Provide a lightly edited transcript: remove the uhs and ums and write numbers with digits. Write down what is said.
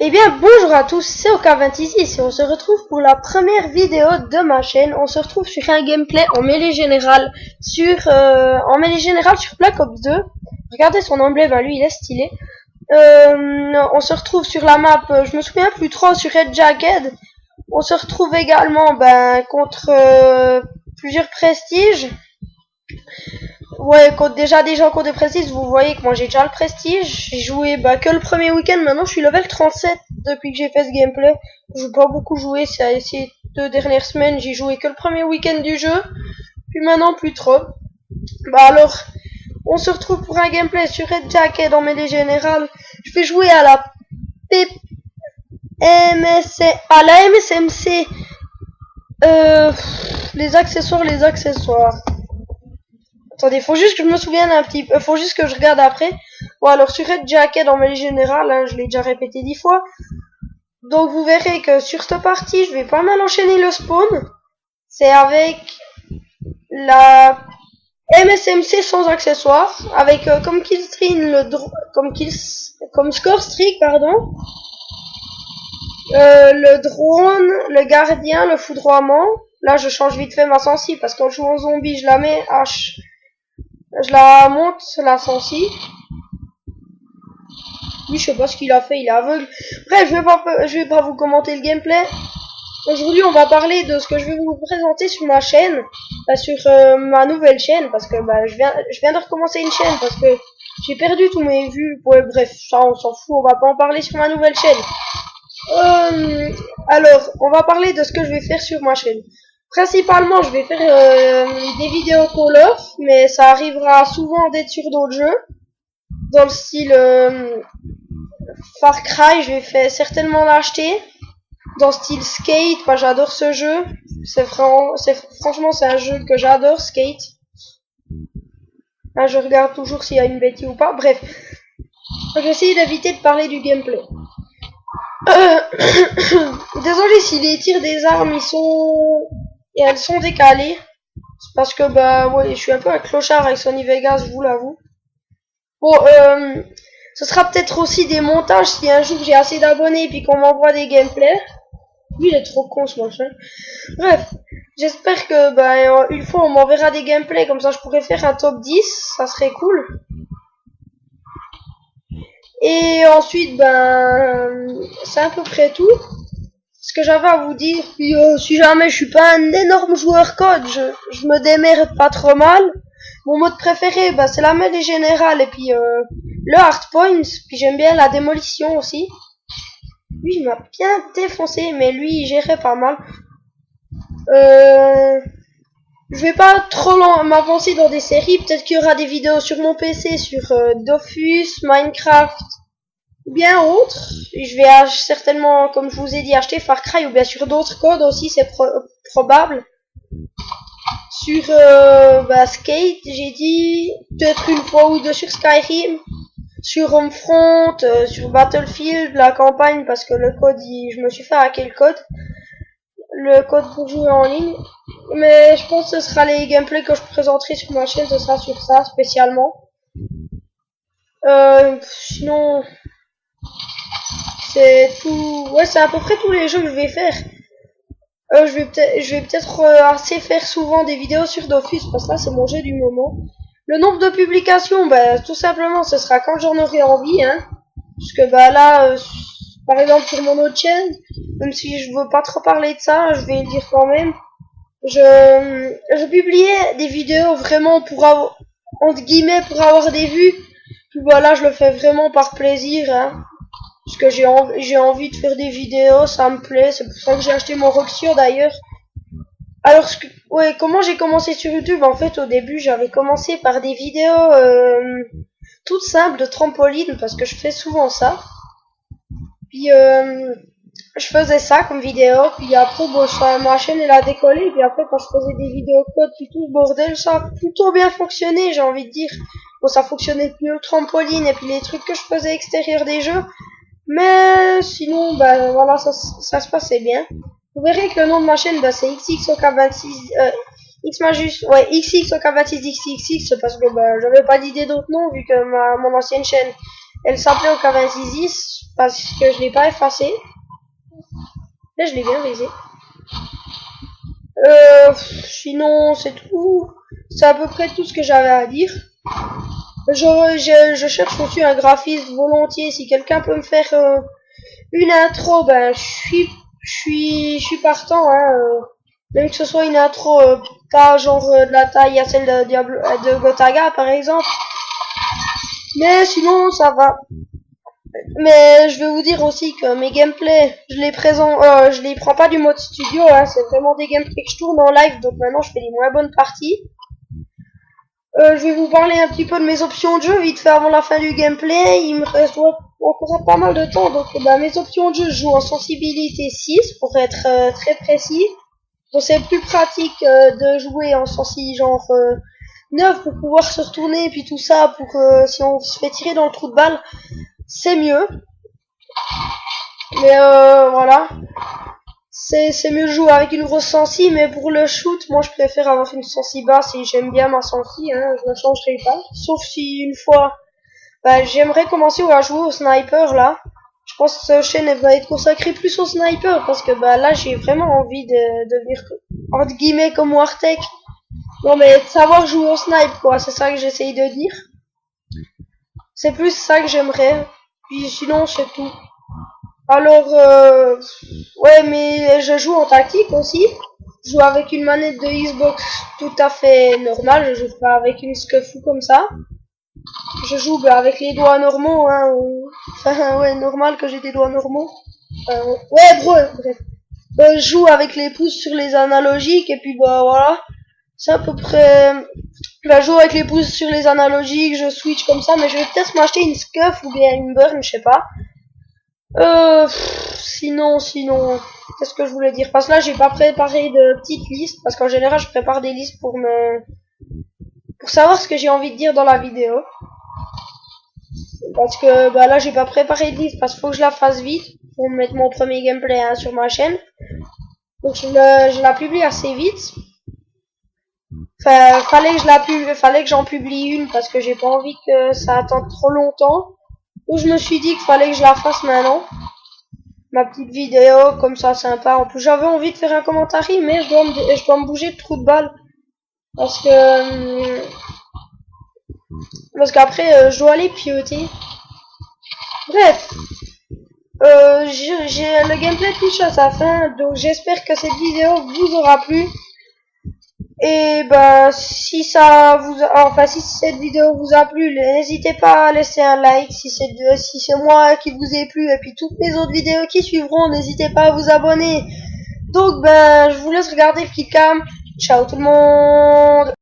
Eh bien, bonjour à tous, c'est Oka26 et on se retrouve pour la première vidéo de ma chaîne. On se retrouve sur un gameplay en mêlée générale sur Black Ops 2. Regardez son emblème, lui il est stylé. On se retrouve sur la map, je me souviens plus trop, sur Red Jacket. On se retrouve également contre plusieurs prestiges. Ouais, contre déjà des gens qui ont des prestiges, vous voyez que moi j'ai déjà le prestige. J'ai joué que le premier week-end, maintenant je suis level 37 depuis que j'ai fait ce gameplay. Je n'ai pas beaucoup joué, ces 2 dernières semaines, j'ai joué que le premier week-end du jeu. Puis maintenant plus trop. Alors, on se retrouve pour un gameplay sur Red Jacket en mêlée générale. Je vais jouer à la MSMC. Les accessoires. Attendez, faut juste que je me souvienne un petit peu, faut juste que je regarde après. Bon, alors sur Red Jacket en mêlée générale, hein, je l'ai déjà répété 10 fois. Donc vous verrez que sur cette partie, je vais pas mal enchaîner le spawn. C'est avec la MSMC sans accessoires, avec comme killstream comme score streak, pardon. Le drone, le gardien, le foudroiement. Là, je change vite fait ma sensi parce que quand je joue en zombie, je la mets H. Je la monte, la sensi. Lui, je sais pas ce qu'il a fait, il est aveugle. Bref, je vais pas vous commenter le gameplay. Aujourd'hui, on va parler de ce que je vais vous présenter sur ma chaîne, sur ma nouvelle chaîne, parce que je viens de recommencer une chaîne, parce que j'ai perdu tous mes vues. Ouais, bref, ça, on s'en fout, on va pas en parler sur ma nouvelle chaîne. Alors, on va parler de ce que je vais faire sur ma chaîne. Principalement, je vais faire des vidéos Call of, mais ça arrivera souvent d'être sur d'autres jeux, dans le style Far Cry. Je vais certainement l'acheter. Dans le style Skate, j'adore ce jeu. Franchement, c'est un jeu que j'adore, Skate. Là, je regarde toujours s'il y a une bêtise ou pas. Bref, je vais essayer d'éviter de parler du gameplay. Désolé si les tirs des armes elles sont décalées. C'est parce que ouais, je suis un peu un clochard avec Sony Vegas, je vous l'avoue. Bon, ce sera peut-être aussi des montages si un jour j'ai assez d'abonnés et puis qu'on m'envoie des gameplays. Lui, il est trop con ce machin. Bref, j'espère que une fois on m'enverra des gameplays, comme ça je pourrais faire un top 10, ça serait cool. Et ensuite, c'est à peu près tout ce que j'avais à vous dire. Puis si jamais je suis pas un énorme joueur code, je me démerde pas trop mal. Mon mode préféré, c'est la mêlée générale et puis le hardpoint. Puis j'aime bien la démolition aussi. Lui, il m'a bien défoncé, mais lui, il gérait pas mal. Je vais pas trop m'avancer dans des séries. Peut-être qu'il y aura des vidéos sur mon PC sur Dofus, Minecraft, ou bien autre. Je vais certainement, comme je vous ai dit, acheter Far Cry ou bien sur d'autres codes aussi, c'est probable. Sur Skate, j'ai dit peut-être une fois ou deux sur Skyrim. Sur Homefront, sur Battlefield, la campagne, parce que le code, je me suis fait hacker le code pour jouer en ligne. Mais je pense que ce sera les gameplays que je présenterai sur ma chaîne, ce sera sur ça spécialement. Sinon, c'est tout. Ouais, c'est à peu près tous les jeux que je vais faire. Je vais peut-être assez faire souvent des vidéos sur Dofus, parce que là c'est mon jeu du moment. Le nombre de publications, tout simplement, ce sera quand j'en aurai envie, hein. Parce que là, par exemple sur mon autre chaîne, même si je veux pas trop parler de ça, je vais le dire quand même. Je publiais des vidéos vraiment pour avoir, entre guillemets, pour avoir des vues. Puis voilà, je le fais vraiment par plaisir, hein. Parce que j'ai envie de faire des vidéos, ça me plaît. C'est pour ça que j'ai acheté mon Roxure d'ailleurs. Alors, ouais, comment j'ai commencé sur YouTube? En fait, au début, j'avais commencé par des vidéos toutes simples de trampoline, parce que je fais souvent ça. Puis, je faisais ça comme vidéo, puis après, ma chaîne, elle a décollé, puis après, quand je faisais des vidéos code, puis tout ce bordel, ça a plutôt bien fonctionné, j'ai envie de dire. Bon, ça fonctionnait mieux le trampoline, et puis les trucs que je faisais extérieur des jeux, mais sinon, voilà, ça se passait bien. Vous verrez que le nom de ma chaîne, c'est XXOK26, XXOK26XXX, parce que j'avais pas d'idée d'autre nom, vu que mon ancienne chaîne, Elle s'appelait Okavazizis parce que je l'ai pas effacé. Là, je l'ai bien baisé. Sinon, c'est tout. C'est à peu près tout ce que j'avais à dire. Je cherche aussi un graphiste volontiers. Si quelqu'un peut me faire une intro, ben je suis partant. Hein, même que ce soit une intro pas genre de la taille à celle de Diablo, de Gotaga par exemple. Mais sinon, ça va. Mais je vais vous dire aussi que mes gameplays, je les prends pas du mode studio, hein, c'est vraiment des gameplays que je tourne en live, donc maintenant je fais les moins bonnes parties. Je vais vous parler un petit peu de mes options de jeu, vite fait avant la fin du gameplay, il me reste encore pas mal de temps, donc bah, mes options de jeu, je joue en sensibilité 6 pour être très précis. Donc c'est plus pratique de jouer en sensi genre 9 pour pouvoir se retourner et puis tout ça, pour si on se fait tirer dans le trou de balle, c'est mieux. Mais voilà. C'est mieux de jouer avec une grosse sensi, mais pour le shoot, moi je préfère avoir une sensi basse et j'aime bien ma sensi, hein, je ne changerai pas. Sauf si une fois, bah, j'aimerais commencer à jouer au sniper là. Je pense que cette chaîne elle va être consacrée plus au sniper parce que bah là j'ai vraiment envie de devenir entre guillemets comme Wartech. Non mais de savoir jouer au snipe quoi, c'est ça que j'essaye de dire. C'est plus ça que j'aimerais. Puis sinon c'est tout. Alors, ouais, mais je joue en tactique aussi. Je joue avec une manette de Xbox tout à fait normale. Je joue pas avec une scuffou comme ça. Je joue avec les doigts normaux, hein. Enfin, ouais, normal que j'ai des doigts normaux. Ouais, bref. Je joue avec les pouces sur les analogiques et puis bah voilà. C'est à peu près. Je joue avec les pouces sur les analogiques, je switch comme ça, mais je vais peut-être m'acheter une scuff ou bien une burn, je sais pas. Sinon, qu'est-ce que je voulais dire? Parce que là, j'ai pas préparé de petites listes, parce qu'en général, je prépare des listes pour savoir ce que j'ai envie de dire dans la vidéo. Parce que, bah là, j'ai pas préparé de liste, parce qu'il faut que je la fasse vite, pour mettre mon premier gameplay hein, sur ma chaîne. Donc, je la publie assez vite. Enfin, fallait que j'en publie une, parce que j'ai pas envie que ça attende trop longtemps. Donc, je me suis dit qu'il fallait que je la fasse maintenant. Ma petite vidéo comme ça sympa. En plus j'avais envie de faire un commentaire mais je dois me bouger de trou de balle parce qu'après je dois aller pioter. Bref, le gameplay touche à sa fin, donc j'espère que cette vidéo vous aura plu. Et bah si cette vidéo vous a plu, n'hésitez pas à laisser un like. Si c'est moi qui vous ai plu et puis toutes les autres vidéos qui suivront, n'hésitez pas à vous abonner. Donc ben je vous laisse regarder le Killcam. Ciao tout le monde.